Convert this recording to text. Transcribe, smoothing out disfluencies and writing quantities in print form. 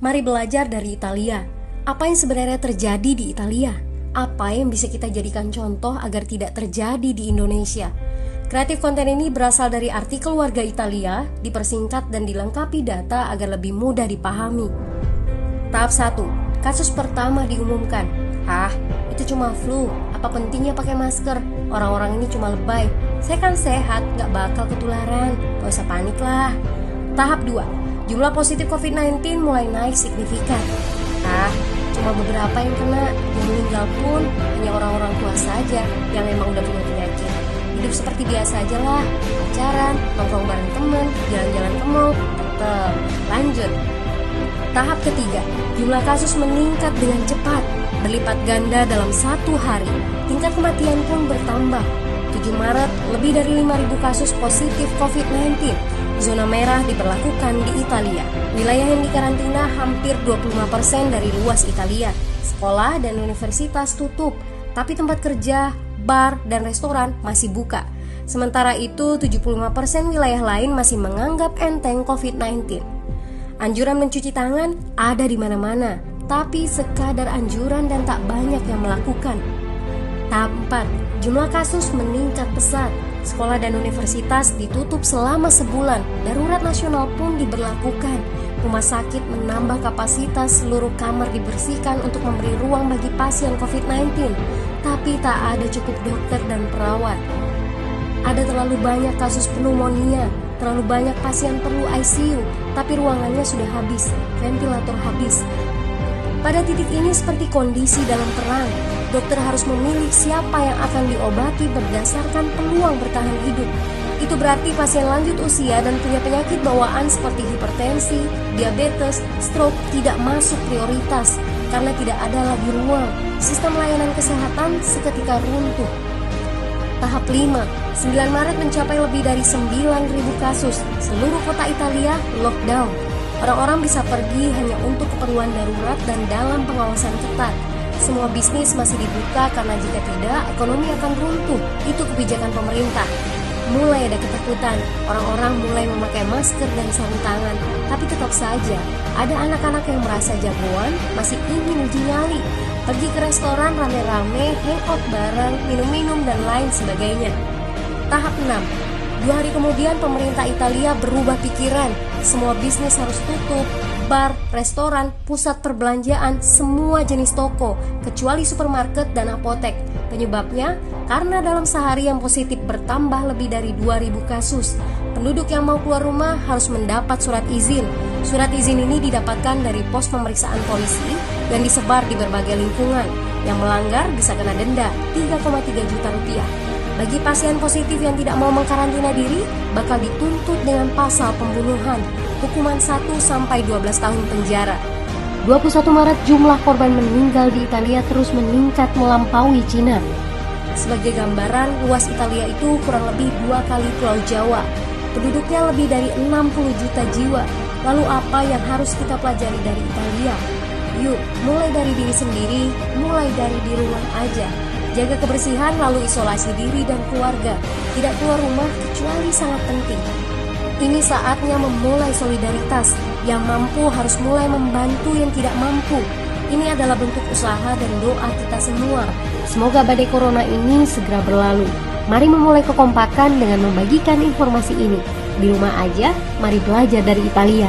Mari belajar dari Italia. Apa yang sebenarnya terjadi di Italia? Apa yang bisa kita jadikan contoh agar tidak terjadi di Indonesia? Kreatif konten ini berasal dari artikel warga Italia, dipersingkat dan dilengkapi data agar lebih mudah dipahami. Tahap 1. Kasus pertama diumumkan. Itu cuma flu. Apa pentingnya pakai masker? Orang-orang ini cuma lebay. Saya kan sehat, gak bakal ketularan. Gak usah panik lah. Tahap 2. Jumlah positif COVID-19 mulai naik signifikan. Cuma beberapa yang kena. Yang meninggal pun hanya orang-orang tua saja yang emang udah punya penyakit. Hidup seperti biasa aja lah. Pacaran, nongkrong bareng temen, jalan-jalan ke mall. Tetep lanjut. Tahap ketiga, jumlah kasus meningkat dengan cepat, berlipat ganda dalam 1 hari. Tingkat kematian pun bertambah. 7 Maret, lebih dari 5.000 kasus positif COVID-19. Zona merah diberlakukan di Italia. Wilayah yang dikarantina hampir 25% dari luas Italia. Sekolah dan universitas tutup, tapi tempat kerja, bar, dan restoran masih buka. Sementara itu, 75% wilayah lain masih menganggap enteng COVID-19. Anjuran mencuci tangan ada di mana-mana, tapi sekadar anjuran dan tak banyak yang melakukan. Tahap 4. Jumlah kasus meningkat pesat. Sekolah dan universitas ditutup selama sebulan. Darurat nasional pun diberlakukan. Rumah sakit menambah kapasitas, seluruh kamar dibersihkan untuk memberi ruang bagi pasien COVID-19. Tapi tak ada cukup dokter dan perawat. Ada terlalu banyak kasus pneumonia, terlalu banyak pasien perlu ICU, tapi ruangannya sudah habis, ventilator habis. Pada titik ini seperti kondisi dalam perang. Dokter harus memilih siapa yang akan diobati berdasarkan peluang bertahan hidup. Itu berarti pasien lanjut usia dan punya penyakit bawaan seperti hipertensi, diabetes, stroke tidak masuk prioritas karena tidak ada lagi ruang. Sistem layanan kesehatan seketika runtuh. Tahap 5. 9 Maret mencapai lebih dari 9.000 kasus. Seluruh kota Italia lockdown. Orang-orang bisa pergi hanya untuk keperluan darurat dan dalam pengawasan ketat. Semua bisnis masih dibuka karena jika tidak, ekonomi akan runtuh. Itu kebijakan pemerintah. Mulai ada ketakutan, orang-orang mulai memakai masker dan sarung tangan. Tapi tetap saja, ada anak-anak yang merasa jagoan, masih ingin uji nyali. Pergi ke restoran rame-rame, hangout bareng, minum-minum dan lain sebagainya. Tahap 6. 2 hari kemudian pemerintah Italia berubah pikiran. Semua bisnis harus tutup. Bar, restoran, pusat perbelanjaan, semua jenis toko, kecuali supermarket dan apotek. Penyebabnya, karena dalam sehari yang positif bertambah lebih dari 2.000 kasus. Penduduk yang mau keluar rumah harus mendapat surat izin. Surat izin ini didapatkan dari pos pemeriksaan polisi yang disebar di berbagai lingkungan. Yang melanggar bisa kena denda 3,3 juta rupiah. Bagi pasien positif yang tidak mau mengkarantina diri, bakal dituntut dengan pasal pembunuhan, hukuman 1-12 tahun penjara. 21 Maret jumlah korban meninggal di Italia terus meningkat melampaui Cina. Sebagai gambaran, luas Italia itu kurang lebih 2 kali Pulau Jawa. Penduduknya lebih dari 60 juta jiwa. Lalu apa yang harus kita pelajari dari Italia? Yuk, mulai dari diri sendiri, mulai dari di rumah aja. Jaga kebersihan lalu isolasi diri dan keluarga. Tidak keluar rumah kecuali sangat penting. Ini saatnya memulai solidaritas. Yang mampu harus mulai membantu yang tidak mampu. Ini adalah bentuk usaha dan doa kita semua. Semoga badai corona ini segera berlalu. Mari memulai kekompakan dengan membagikan informasi ini. Di rumah aja, mari belajar dari Italia.